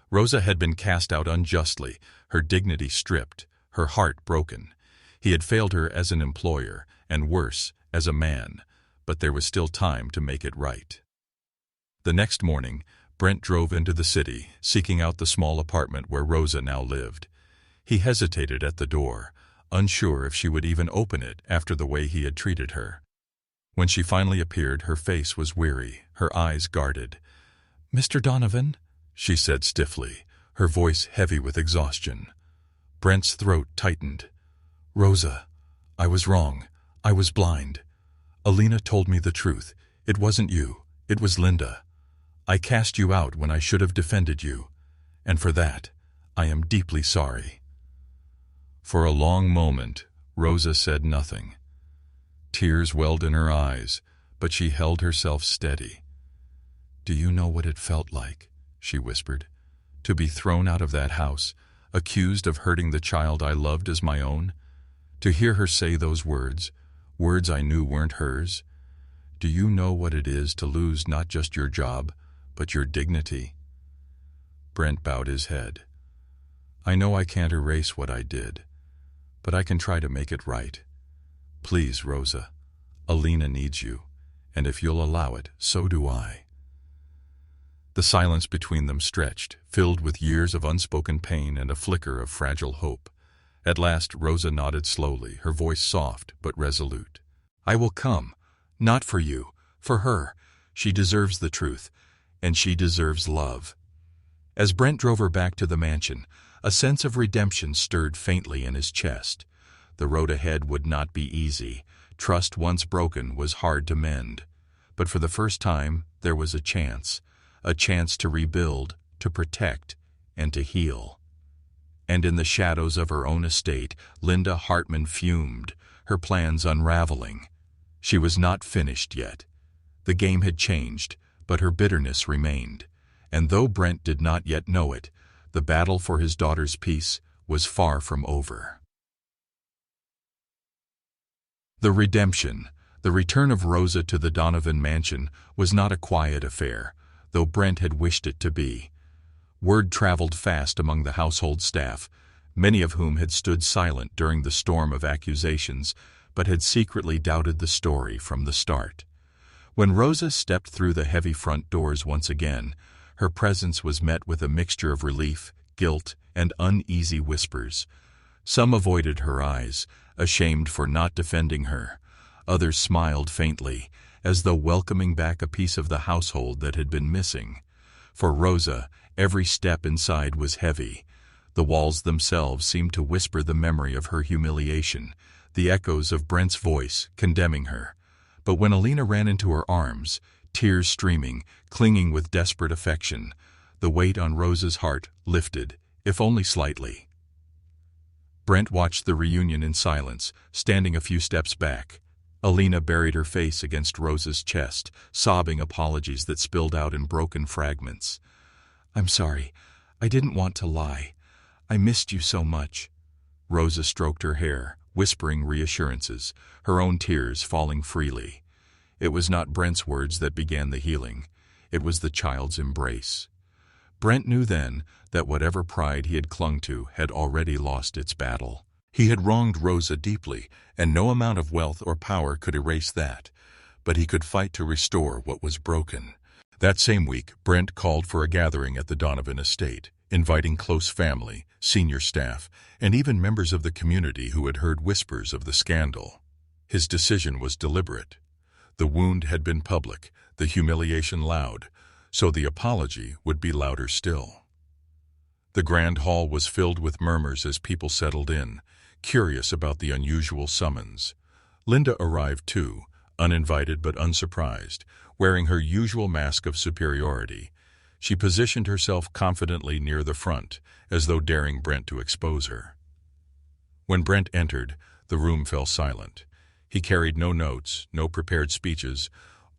A: Rosa had been cast out unjustly, her dignity stripped, her heart broken. He had failed her as an employer, and worse, as a man, but there was still time to make it right. The next morning, Brent drove into the city, seeking out the small apartment where Rosa now lived. He hesitated at the door, unsure if she would even open it after the way he had treated her. When she finally appeared, her face was weary, her eyes guarded. "Mr. Donovan?" she said stiffly, her voice heavy with exhaustion. Brent's throat tightened. "Rosa, I was wrong. I was blind. Alina told me the truth. It wasn't you. It was Linda. I cast you out when I should have defended you. And for that, I am deeply sorry." For a long moment, Rosa said nothing. Tears welled in her eyes, but she held herself steady. "Do you know what it felt like?" she whispered. "To be thrown out of that house, accused of hurting the child I loved as my own? To hear her say those words, words I knew weren't hers? Do you know what it is to lose not just your job, but your dignity?" Brent bowed his head. "I know I can't erase what I did, but I can try to make it right. Please, Rosa, Alina needs you, and if you'll allow it, so do I." The silence between them stretched, filled with years of unspoken pain and a flicker of fragile hope. At last Rosa nodded slowly, her voice soft but resolute. "I will come. Not for you, for her. She deserves the truth, and she deserves love." As Brent drove her back to the mansion, a sense of redemption stirred faintly in his chest. The road ahead would not be easy. Trust once broken was hard to mend. But for the first time, there was a chance to rebuild, to protect, and to heal. And in the shadows of her own estate, Linda Hartman fumed, her plans unraveling. She was not finished yet. The game had changed, but her bitterness remained. And though Brent did not yet know it, the battle for his daughter's peace was far from over. The redemption, the return of Rosa to the Donovan mansion, was not a quiet affair, though Brent had wished it to be. Word traveled fast among the household staff, many of whom had stood silent during the storm of accusations, but had secretly doubted the story from the start. When Rosa stepped through the heavy front doors once again, her presence was met with a mixture of relief, guilt, and uneasy whispers. Some avoided her eyes, ashamed for not defending her. Others smiled faintly, as though welcoming back a piece of the household that had been missing. For Rosa, every step inside was heavy. The walls themselves seemed to whisper the memory of her humiliation, the echoes of Brent's voice condemning her. But when Alina ran into her arms, tears streaming, clinging with desperate affection, the weight on Rosa's heart lifted, if only slightly. Brent watched the reunion in silence, standing a few steps back. Alina buried her face against Rosa's chest, sobbing apologies that spilled out in broken fragments. "I'm sorry. I didn't want to lie. I missed you so much." Rosa stroked her hair, whispering reassurances, her own tears falling freely. It was not Brent's words that began the healing. It was the child's embrace. Brent knew then that whatever pride he had clung to had already lost its battle. He had wronged Rosa deeply, and no amount of wealth or power could erase that. But he could fight to restore what was broken. That same week, Brent called for a gathering at the Donovan estate, inviting close family, senior staff, and even members of the community who had heard whispers of the scandal. His decision was deliberate. The wound had been public, the humiliation loud, so the apology would be louder still. The grand hall was filled with murmurs as people settled in, curious about the unusual summons. Linda arrived too, uninvited but unsurprised, wearing her usual mask of superiority. She positioned herself confidently near the front, as though daring Brent to expose her. When Brent entered, the room fell silent. He carried no notes, no prepared speeches,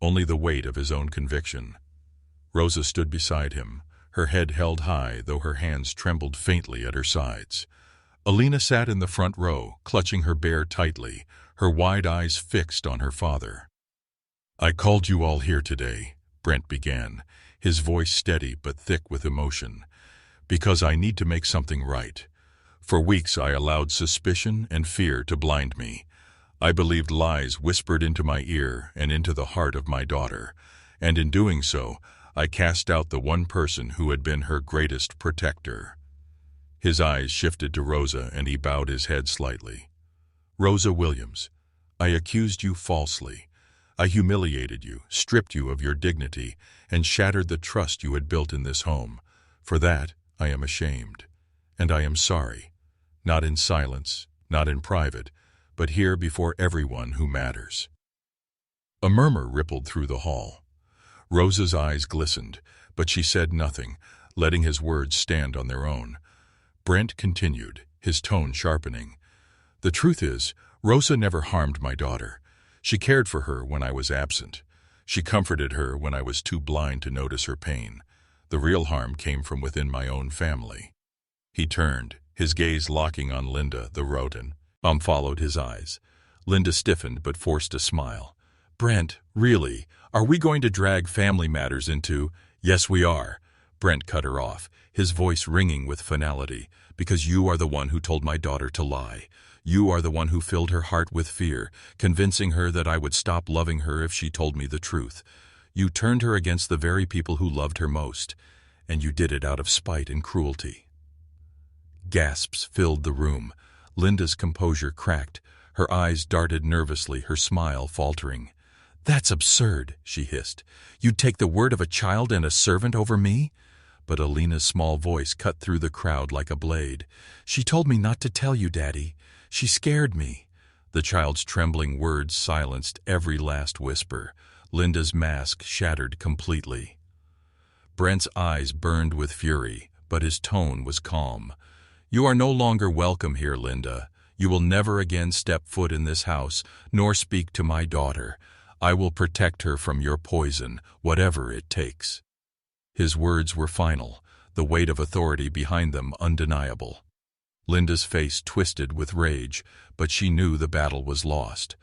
A: only the weight of his own conviction. Rosa stood beside him, her head held high, though her hands trembled faintly at her sides. Alina sat in the front row, clutching her bear tightly, her wide eyes fixed on her father. "I called you all here today," Brent began, his voice steady but thick with emotion, "because I need to make something right. For weeks I allowed suspicion and fear to blind me. I believed lies whispered into my ear and into the heart of my daughter, and in doing so, I cast out the one person who had been her greatest protector." His eyes shifted to Rosa and he bowed his head slightly. "Rosa Williams, I accused you falsely. I humiliated you, stripped you of your dignity, and shattered the trust you had built in this home. For that, I am ashamed. And I am sorry. Not in silence, not in private, but here before everyone who matters." A murmur rippled through the hall. Rosa's eyes glistened, but she said nothing, letting his words stand on their own. Brent continued, his tone sharpening. "The truth is, Rosa never harmed my daughter. She cared for her when I was absent. She comforted her when I was too blind to notice her pain. The real harm came from within my own family." He turned, his gaze locking on Linda, the rodent. Followed his eyes. Linda stiffened but forced a smile. "Brent, really, are we going to drag family matters into—" "Yes, we are," Brent cut her off, his voice ringing with finality, "because you are the one who told my daughter to lie. You are the one who filled her heart with fear, convincing her that I would stop loving her if she told me the truth. You turned her against the very people who loved her most, and you did it out of spite and cruelty." Gasps filled the room. Linda's composure cracked. Her eyes darted nervously, her smile faltering. "That's absurd," she hissed. "You'd take the word of a child and a servant over me?" But Alina's small voice cut through the crowd like a blade. "She told me not to tell you, Daddy. She scared me." The child's trembling words silenced every last whisper. Linda's mask shattered completely. Brent's eyes burned with fury, but his tone was calm. "You are no longer welcome here, Linda. You will never again step foot in this house, nor speak to my daughter. I will protect her from your poison, whatever it takes." His words were final, the weight of authority behind them undeniable. Linda's face twisted with rage, but she knew the battle was lost.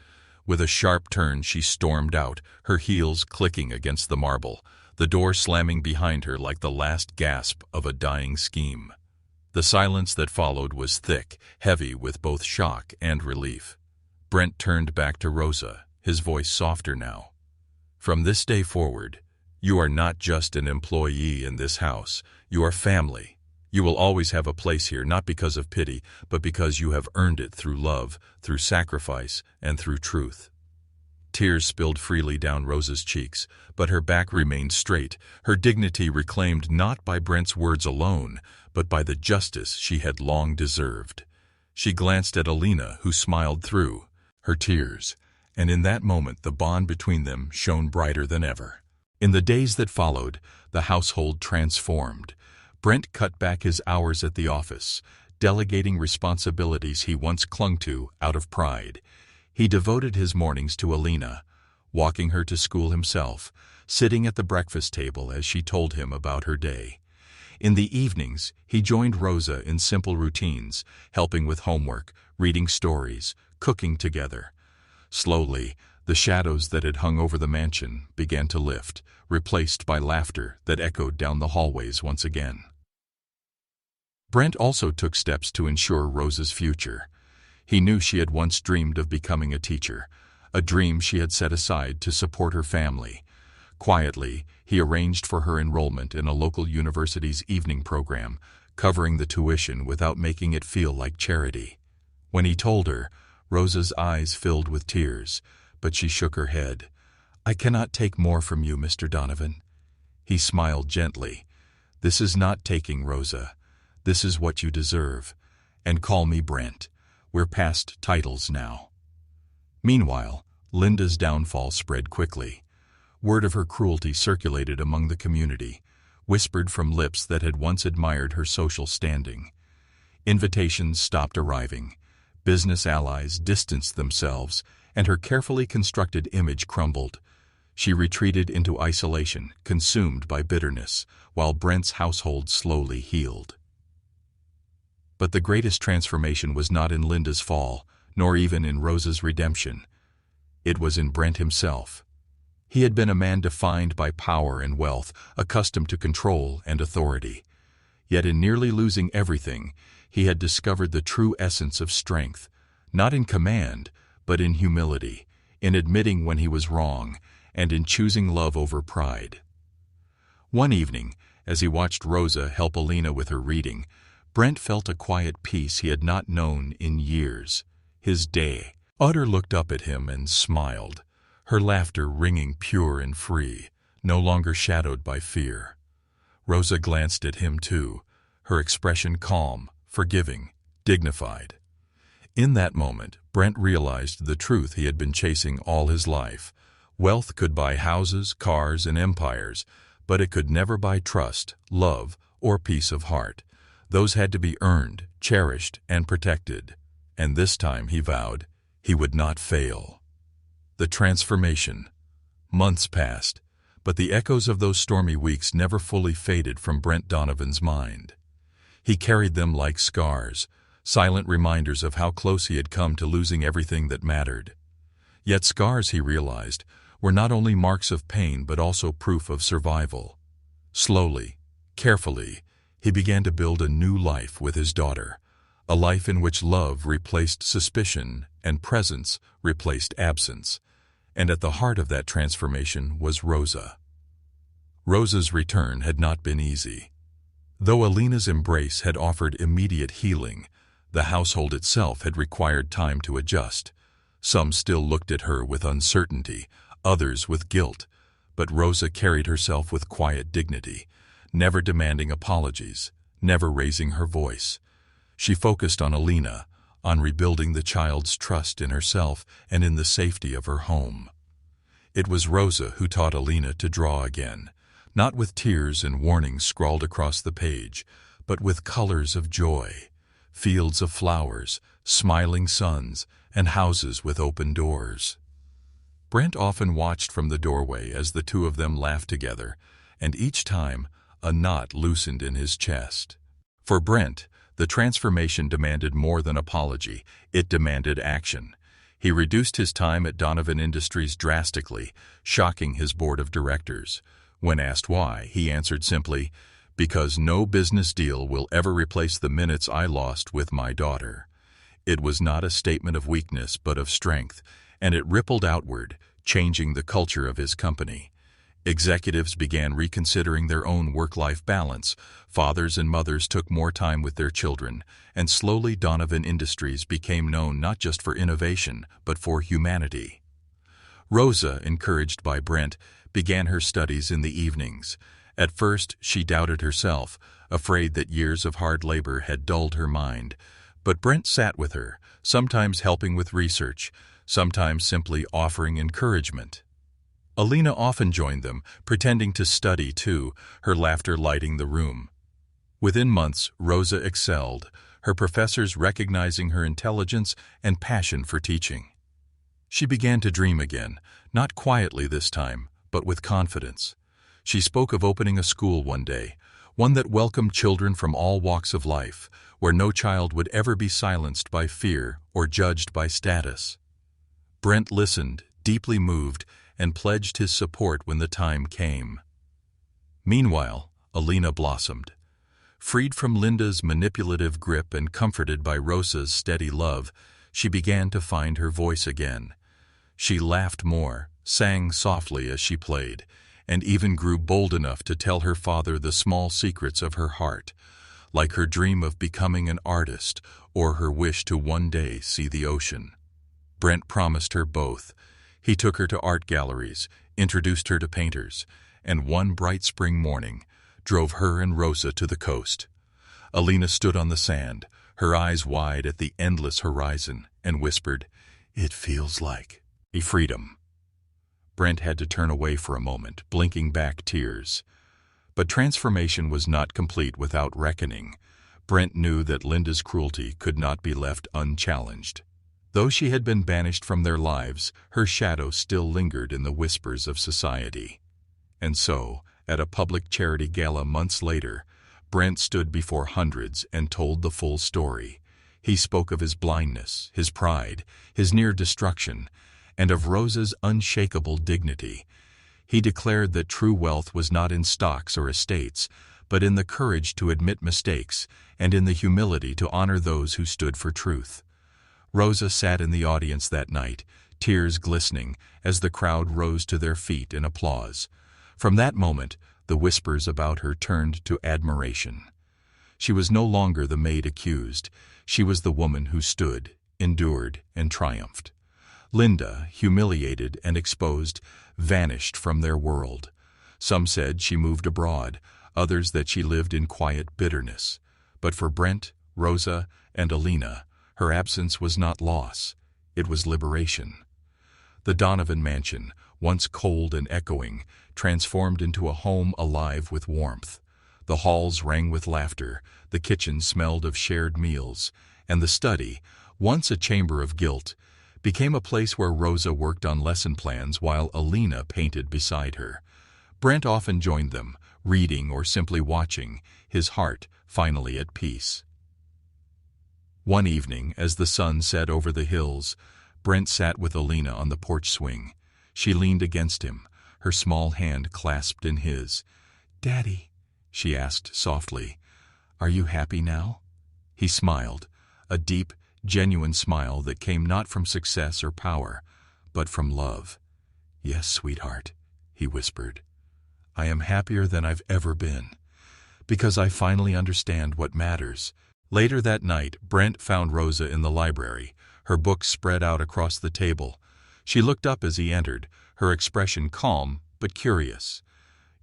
A: With a sharp turn she stormed out, her heels clicking against the marble, the door slamming behind her like the last gasp of a dying scheme. The silence that followed was thick, heavy with both shock and relief. Brent turned back to Rosa, his voice softer now. "From this day forward, you are not just an employee in this house, you are family. You will always have a place here, not because of pity, but because you have earned it through love, through sacrifice, and through truth." Tears spilled freely down Rosa's cheeks, but her back remained straight, her dignity reclaimed not by Brent's words alone, but by the justice she had long deserved. She glanced at Alina, who smiled through her tears, and in that moment the bond between them shone brighter than ever. In the days that followed, the household transformed. Brent cut back his hours at the office, delegating responsibilities he once clung to out of pride. He devoted his mornings to Alina, walking her to school himself, sitting at the breakfast table as she told him about her day. In the evenings, he joined Rosa in simple routines, helping with homework, reading stories, cooking together. Slowly, the shadows that had hung over the mansion began to lift, replaced by laughter that echoed down the hallways once again. Brent also took steps to ensure Rosa's future. He knew she had once dreamed of becoming a teacher, a dream she had set aside to support her family. Quietly, he arranged for her enrollment in a local university's evening program, covering the tuition without making it feel like charity. When he told her, Rosa's eyes filled with tears, but she shook her head. "I cannot take more from you, Mr. Donovan." He smiled gently. "This is not taking, Rosa. This is what you deserve. And call me Brent. We're past titles now." Meanwhile, Linda's downfall spread quickly. Word of her cruelty circulated among the community, whispered from lips that had once admired her social standing. Invitations stopped arriving. Business allies distanced themselves, and her carefully constructed image crumbled. She retreated into isolation, consumed by bitterness, while Brent's household slowly healed. But the greatest transformation was not in Linda's fall, nor even in Rosa's redemption. It was in Brent himself. He had been a man defined by power and wealth, accustomed to control and authority. Yet in nearly losing everything, he had discovered the true essence of strength, not in command, but in humility, in admitting when he was wrong, and in choosing love over pride. One evening, as he watched Rosa help Alina with her reading, Brent felt a quiet peace he had not known in years. His daughter looked up at him and smiled, her laughter ringing pure and free, no longer shadowed by fear. Rosa glanced at him too, her expression calm, forgiving, dignified. In that moment, Brent realized the truth he had been chasing all his life. Wealth could buy houses, cars, and empires, but it could never buy trust, love, or peace of heart. Those had to be earned, cherished, and protected. And this time, he vowed, he would not fail. The transformation. Months passed, but the echoes of those stormy weeks never fully faded from Brent Donovan's mind. He carried them like scars, silent reminders of how close he had come to losing everything that mattered. Yet scars, he realized, were not only marks of pain but also proof of survival. Slowly, carefully, he began to build a new life with his daughter, a life in which love replaced suspicion and presence replaced absence. And at the heart of that transformation was Rosa. Rosa's return had not been easy. Though Alina's embrace had offered immediate healing, the household itself had required time to adjust. Some still looked at her with uncertainty, others with guilt, but Rosa carried herself with quiet dignity, never demanding apologies, never raising her voice. She focused on Alina, on rebuilding the child's trust in herself and in the safety of her home. It was Rosa who taught Alina to draw again, not with tears and warnings scrawled across the page, but with colors of joy, fields of flowers, smiling suns, and houses with open doors. Brent often watched from the doorway as the two of them laughed together, and each time a knot loosened in his chest. For Brent, the transformation demanded more than apology, it demanded action. He reduced his time at Donovan Industries drastically, shocking his board of directors. When asked why, he answered simply, "Because no business deal will ever replace the minutes I lost with my daughter." It was not a statement of weakness but of strength, and it rippled outward, changing the culture of his company. Executives began reconsidering their own work-life balance, fathers and mothers took more time with their children, and slowly Donovan Industries became known not just for innovation, but for humanity. Rosa, encouraged by Brent, began her studies in the evenings. At first, she doubted herself, afraid that years of hard labor had dulled her mind. But Brent sat with her, sometimes helping with research, sometimes simply offering encouragement. Alina often joined them, pretending to study too, her laughter lighting the room. Within months, Rosa excelled, her professors recognizing her intelligence and passion for teaching. She began to dream again, not quietly this time, but with confidence. She spoke of opening a school one day, one that welcomed children from all walks of life, where no child would ever be silenced by fear or judged by status. Brent listened, deeply moved, and pledged his support when the time came. Meanwhile, Alina blossomed. Freed from Linda's manipulative grip and comforted by Rosa's steady love, she began to find her voice again. She laughed more, sang softly as she played, and even grew bold enough to tell her father the small secrets of her heart, like her dream of becoming an artist or her wish to one day see the ocean. Brent promised her both. He took her to art galleries, introduced her to painters, and one bright spring morning drove her and Rosa to the coast. Alina stood on the sand, her eyes wide at the endless horizon, and whispered, "It feels like a freedom." Brent had to turn away for a moment, blinking back tears. But transformation was not complete without reckoning. Brent knew that Linda's cruelty could not be left unchallenged. Though she had been banished from their lives, her shadow still lingered in the whispers of society. And so, at a public charity gala months later, Brent stood before hundreds and told the full story. He spoke of his blindness, his pride, his near destruction, and of Rosa's unshakable dignity. He declared that true wealth was not in stocks or estates, but in the courage to admit mistakes and in the humility to honor those who stood for truth. Rosa sat in the audience that night, tears glistening as the crowd rose to their feet in applause. From that moment, the whispers about her turned to admiration. She was no longer the maid accused. She was the woman who stood, endured, and triumphed. Linda, humiliated and exposed, vanished from their world. Some said she moved abroad, others that she lived in quiet bitterness. But for Brent, Rosa, and Alina, her absence was not loss, it was liberation. The Donovan mansion, once cold and echoing, transformed into a home alive with warmth. The halls rang with laughter, the kitchen smelled of shared meals, and the study, once a chamber of guilt, became a place where Rosa worked on lesson plans while Alina painted beside her. Brent often joined them, reading or simply watching, his heart finally at peace. One evening, as the sun set over the hills, Brent sat with Alina on the porch swing. She leaned against him, her small hand clasped in his. "Daddy," she asked softly, "are you happy now?" He smiled, a deep, genuine smile that came not from success or power, but from love. "Yes, sweetheart," he whispered. "I am happier than I've ever been, because I finally understand what matters." Later that night, Brent found Rosa in the library, her books spread out across the table. She looked up as he entered, her expression calm but curious.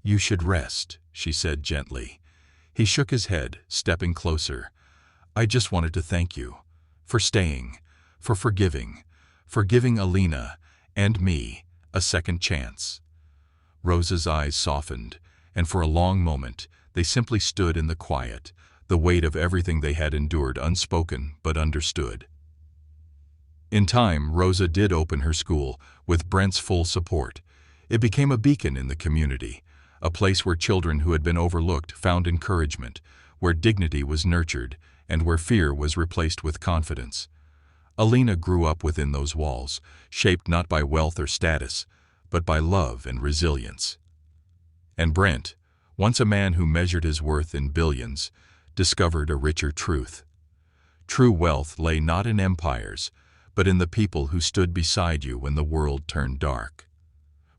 A: "You should rest," she said gently. He shook his head, stepping closer. "I just wanted to thank you for staying, for giving Alina and me a second chance." Rosa's eyes softened, and for a long moment they simply stood in the quiet, the weight of everything they had endured unspoken but understood. In time, Rosa did open her school, with Brent's full support. It became a beacon in the community, a place where children who had been overlooked found encouragement, where dignity was nurtured, and where fear was replaced with confidence. Alina grew up within those walls, shaped not by wealth or status, but by love and resilience. And Brent, once a man who measured his worth in billions, discovered a richer truth. True wealth lay not in empires, but in the people who stood beside you when the world turned dark.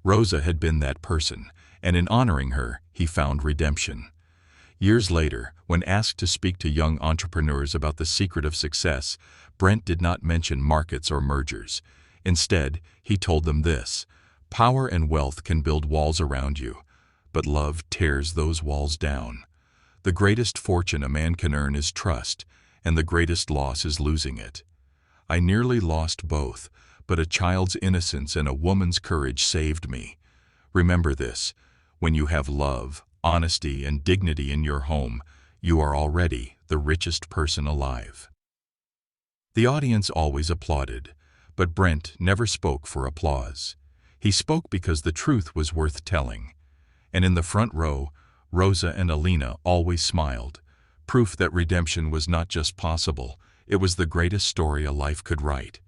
A: Rosa had been that person, and in honoring her, he found redemption. Years later, when asked to speak to young entrepreneurs about the secret of success, Brent did not mention markets or mergers. Instead, he told them this: "Power and wealth can build walls around you, but love tears those walls down. The greatest fortune a man can earn is trust, and the greatest loss is losing it. I nearly lost both, but a child's innocence and a woman's courage saved me. Remember this: when you have love, honesty, and dignity in your home, you are already the richest person alive." The audience always applauded, but Brent never spoke for applause. He spoke because the truth was worth telling. And in the front row, Rosa and Alina always smiled, proof that redemption was not just possible, it was the greatest story a life could write.